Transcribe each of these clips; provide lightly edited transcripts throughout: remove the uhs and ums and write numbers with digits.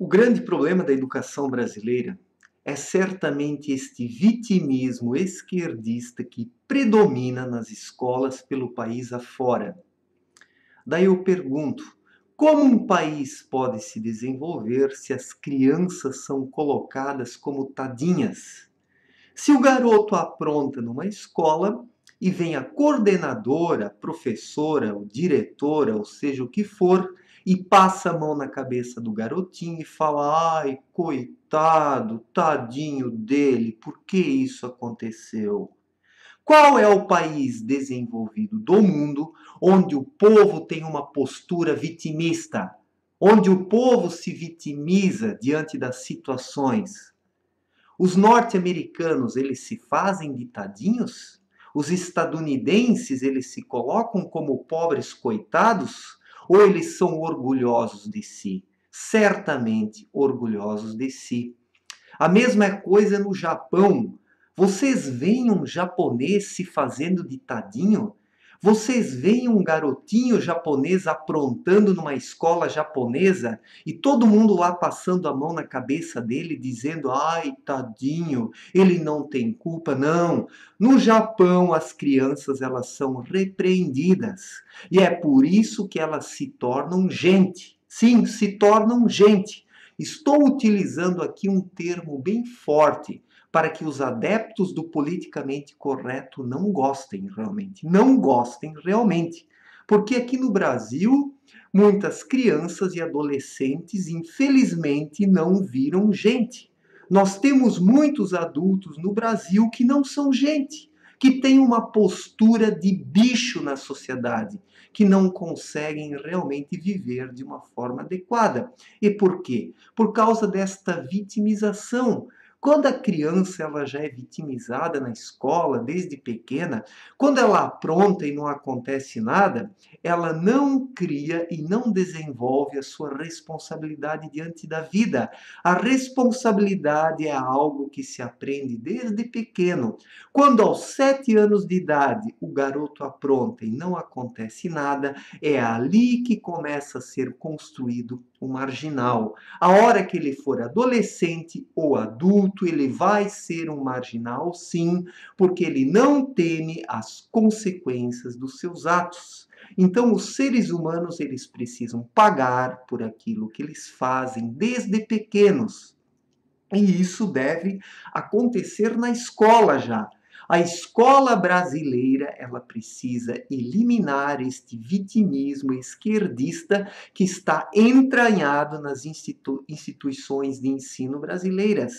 O grande problema da educação brasileira é certamente este vitimismo esquerdista que predomina nas escolas pelo país afora. Daí eu pergunto, como um país pode se desenvolver se as crianças são colocadas como tadinhas? Se o garoto apronta numa escola e vem a coordenadora, a professora, o diretora, ou seja o que for, e passa a mão na cabeça do garotinho e fala: ai, coitado, tadinho dele, por que isso aconteceu? Qual é o país desenvolvido do mundo onde o povo tem uma postura vitimista? Onde o povo se vitimiza diante das situações? Os norte-americanos, eles se fazem de tadinhos? Os estadunidenses, eles se colocam como pobres coitados? Ou eles são orgulhosos de si? Certamente orgulhosos de si. A mesma coisa no Japão. Vocês veem um japonês se fazendo de tadinho? Vocês veem um garotinho japonês aprontando numa escola japonesa e todo mundo lá passando a mão na cabeça dele dizendo: ai, tadinho, ele não tem culpa. Não. No Japão, as crianças elas são repreendidas e é por isso que elas se tornam gente. Sim, se tornam gente. Estou utilizando aqui um termo bem forte para que os adeptos do politicamente correto não gostem realmente. Não gostem realmente. Porque aqui no Brasil, muitas crianças e adolescentes, infelizmente, não viram gente. Nós temos muitos adultos no Brasil que não são gente, que têm uma postura de bicho na sociedade, que não conseguem realmente viver de uma forma adequada. E por quê? Por causa desta vitimização. Quando a criança ela já é vitimizada na escola desde pequena, quando ela apronta e não acontece nada, ela não cria e não desenvolve a sua responsabilidade diante da vida. A responsabilidade é algo que se aprende desde pequeno. Quando aos 7 anos de idade o garoto apronta e não acontece nada, é ali que começa a ser construído o marginal. A hora que ele for adolescente ou adulto, ele vai ser um marginal, sim, porque ele não teme as consequências dos seus atos. Então, os seres humanos, eles precisam pagar por aquilo que eles fazem desde pequenos. E isso deve acontecer na escola já. A escola brasileira, ela precisa eliminar este vitimismo esquerdista que está entranhado nas instituições de ensino brasileiras.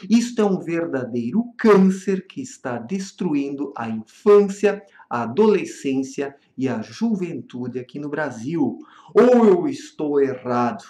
Isto é um verdadeiro câncer que está destruindo a infância, a adolescência e a juventude aqui no Brasil. Ou eu estou errado?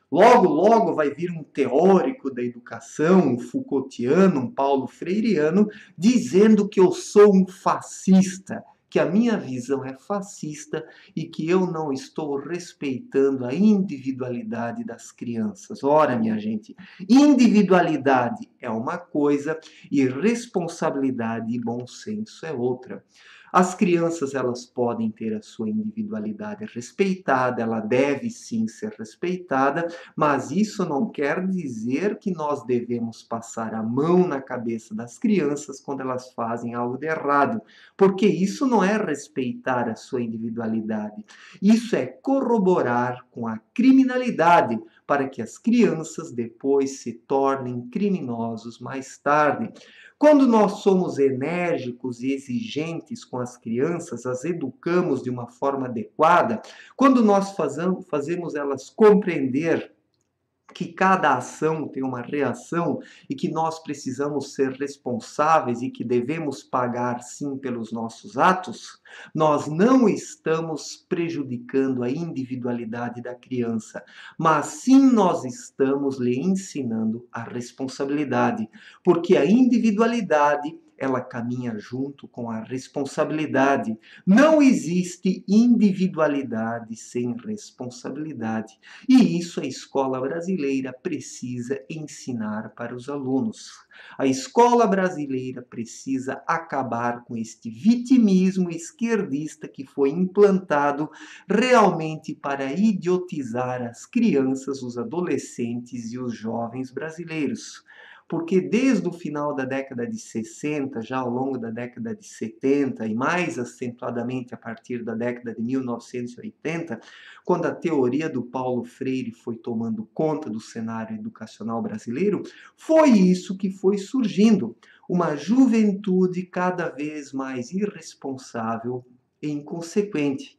Logo, logo vai vir um teórico da educação, um Foucaultiano, um Paulo Freireano, dizendo que eu sou um fascista, que a minha visão é fascista e que eu não estou respeitando a individualidade das crianças. Ora, minha gente, individualidade é uma coisa e responsabilidade e bom senso é outra. As crianças elas podem ter a sua individualidade respeitada, ela deve sim ser respeitada, mas isso não quer dizer que nós devemos passar a mão na cabeça das crianças quando elas fazem algo de errado, porque isso não é respeitar a sua individualidade, isso é corroborar com a criminalidade para que as crianças depois se tornem criminosos mais tarde. Quando nós somos enérgicos e exigentes com as crianças, as educamos de uma forma adequada, quando nós fazemos elas compreender que cada ação tem uma reação e que nós precisamos ser responsáveis e que devemos pagar sim pelos nossos atos, nós não estamos prejudicando a individualidade da criança, mas sim nós estamos lhe ensinando a responsabilidade, porque a individualidade ela caminha junto com a responsabilidade. Não existe individualidade sem responsabilidade. E isso a escola brasileira precisa ensinar para os alunos. A escola brasileira precisa acabar com este vitimismo esquerdista que foi implantado realmente para idiotizar as crianças, os adolescentes e os jovens brasileiros. Porque desde o final da década de 60, já ao longo da década de 70 e mais acentuadamente a partir da década de 1980, quando a teoria do Paulo Freire foi tomando conta do cenário educacional brasileiro, foi isso que foi surgindo, uma juventude cada vez mais irresponsável e inconsequente.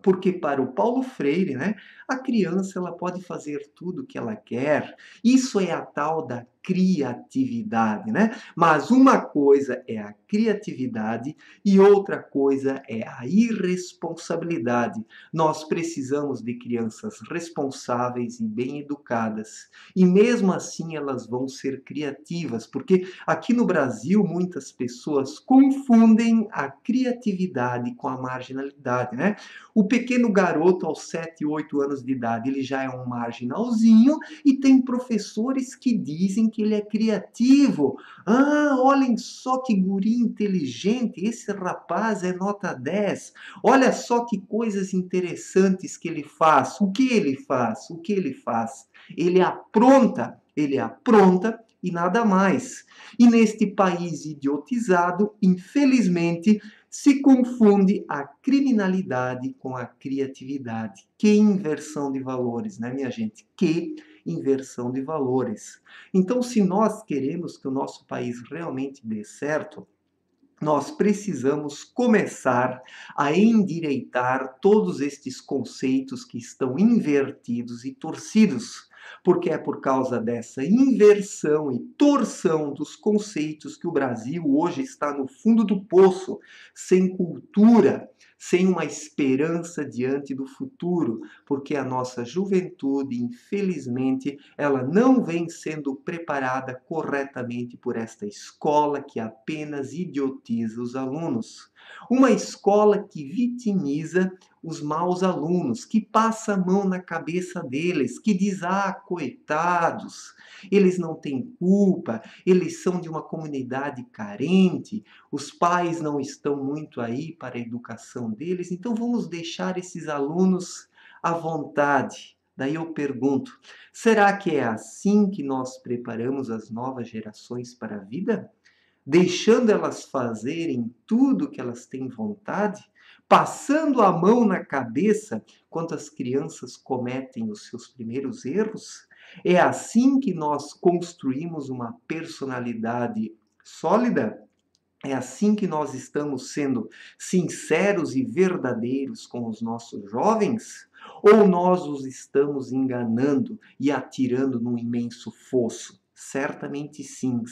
Porque para o Paulo Freire, né, a criança ela pode fazer tudo o que ela quer. Isso é a tal da criatividade, né? Mas uma coisa é a criatividade e outra coisa é a irresponsabilidade. Nós precisamos de crianças responsáveis e bem educadas. E mesmo assim elas vão ser criativas, porque aqui no Brasil muitas pessoas confundem a criatividade com a marginalidade, né? O pequeno garoto, aos 7, 8 anos de idade, ele já é um marginalzinho e tem professores que dizem que ele é criativo. Ah, olhem só que guri inteligente, esse rapaz é nota 10. Olha só que coisas interessantes que ele faz. O que ele faz? O que ele faz? Ele apronta e nada mais. E neste país idiotizado, infelizmente, se confunde a criminalidade com a criatividade. Que inversão de valores, né, minha gente? Que inversão de valores. Então, se nós queremos que o nosso país realmente dê certo, nós precisamos começar a endireitar todos estes conceitos que estão invertidos e torcidos, porque é por causa dessa inversão e torção dos conceitos que o Brasil hoje está no fundo do poço, sem cultura, sem uma esperança diante do futuro, porque a nossa juventude, infelizmente, ela não vem sendo preparada corretamente por esta escola que apenas idiotiza os alunos. Uma escola que vitimiza os maus alunos, que passa a mão na cabeça deles, que diz: ah, coitados, eles não têm culpa, eles são de uma comunidade carente, os pais não estão muito aí para a educação deles, então vamos deixar esses alunos à vontade. Daí eu pergunto: será que é assim que nós preparamos as novas gerações para a vida? Deixando elas fazerem tudo que elas têm vontade? Passando a mão na cabeça quando as crianças cometem os seus primeiros erros? É assim que nós construímos uma personalidade sólida? É assim que nós estamos sendo sinceros e verdadeiros com os nossos jovens? Ou nós os estamos enganando e atirando num imenso fosso? Certamente sim,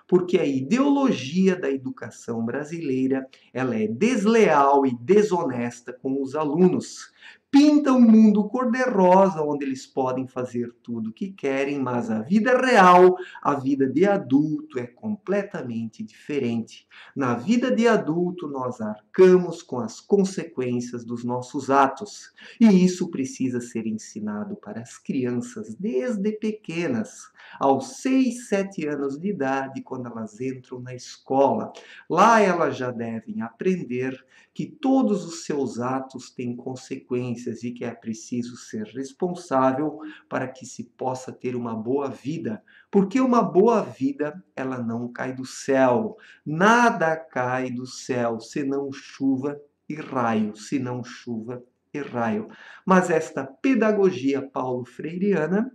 porque a ideologia da educação brasileira, ela é desleal e desonesta com os alunos. Pinta um mundo cor-de-rosa onde eles podem fazer tudo o que querem, mas a vida real, a vida de adulto é completamente diferente. Na vida de adulto, nós arcamos com as consequências dos nossos atos. E isso precisa ser ensinado para as crianças desde pequenas, aos 6, 7 anos de idade, quando elas entram na escola. Lá elas já devem aprender que todos os seus atos têm consequências e que é preciso ser responsável para que se possa ter uma boa vida. Porque uma boa vida, ela não cai do céu. Nada cai do céu, senão chuva e raio, senão chuva e raio. Mas esta pedagogia paulo-freireana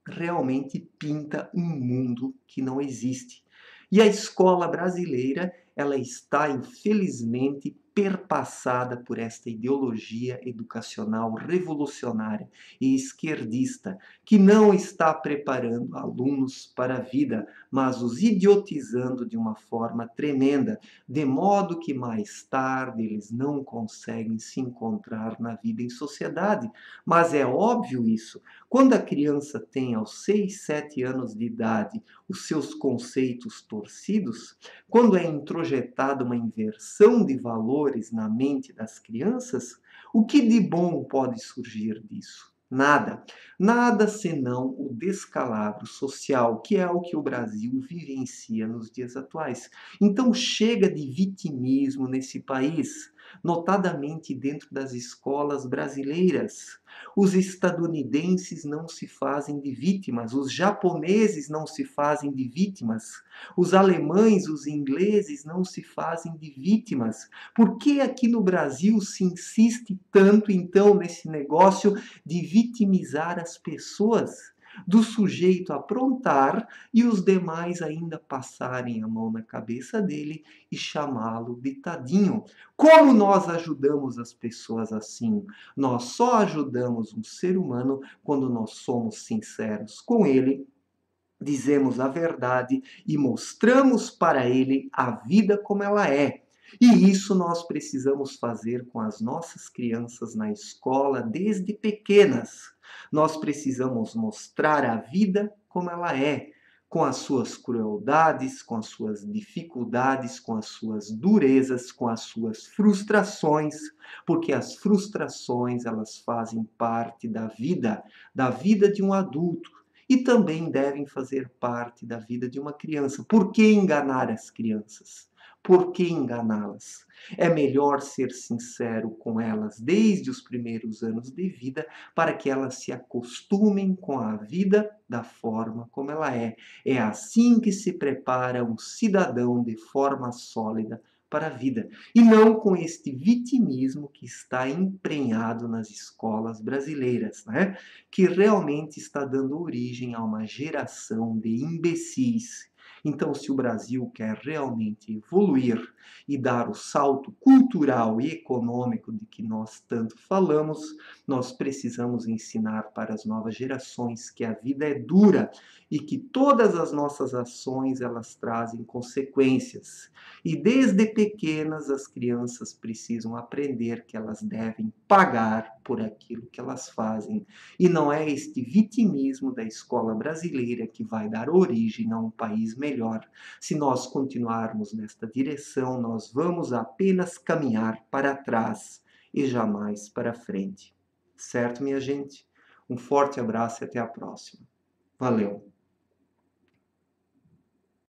realmente pinta um mundo que não existe. E a escola brasileira, ela está, infelizmente, perpassada por esta ideologia educacional revolucionária e esquerdista, que não está preparando alunos para a vida, mas os idiotizando de uma forma tremenda, de modo que mais tarde eles não conseguem se encontrar na vida em sociedade. Mas é óbvio isso. Quando a criança tem aos 6, 7 anos de idade os seus conceitos torcidos, quando é introjetada uma inversão de valores na mente das crianças, o que de bom pode surgir disso? Nada. Nada senão o descalabro social, que é o que o Brasil vivencia nos dias atuais. Então chega de vitimismo nesse país, notadamente dentro das escolas brasileiras. Os estadunidenses não se fazem de vítimas, os japoneses não se fazem de vítimas, os alemães, os ingleses não se fazem de vítimas. Por que aqui no Brasil se insiste tanto, então, nesse negócio de vitimizar as pessoas? Do sujeito aprontar e os demais ainda passarem a mão na cabeça dele e chamá-lo de tadinho. Como nós ajudamos as pessoas assim? Nós só ajudamos um ser humano quando nós somos sinceros com ele, dizemos a verdade e mostramos para ele a vida como ela é. E isso nós precisamos fazer com as nossas crianças na escola desde pequenas. Nós precisamos mostrar a vida como ela é, com as suas crueldades, com as suas dificuldades, com as suas durezas, com as suas frustrações, porque as frustrações elas fazem parte da vida de um adulto e também devem fazer parte da vida de uma criança. Por que enganar as crianças? Por que enganá-las? É melhor ser sincero com elas desde os primeiros anos de vida para que elas se acostumem com a vida da forma como ela é. É assim que se prepara um cidadão de forma sólida para a vida, e não com este vitimismo que está emprenhado nas escolas brasileiras, né? Que realmente está dando origem a uma geração de imbecis. Então, se o Brasil quer realmente evoluir e dar o salto cultural e econômico de que nós tanto falamos, nós precisamos ensinar para as novas gerações que a vida é dura e que todas as nossas ações elas trazem consequências. E desde pequenas as crianças precisam aprender que elas devem pagar por aquilo que elas fazem. E não é este vitimismo da escola brasileira que vai dar origem a um país melhor. Se nós continuarmos nesta direção, nós vamos apenas caminhar para trás e jamais para frente. Certo, minha gente? Um forte abraço e até a próxima. Valeu!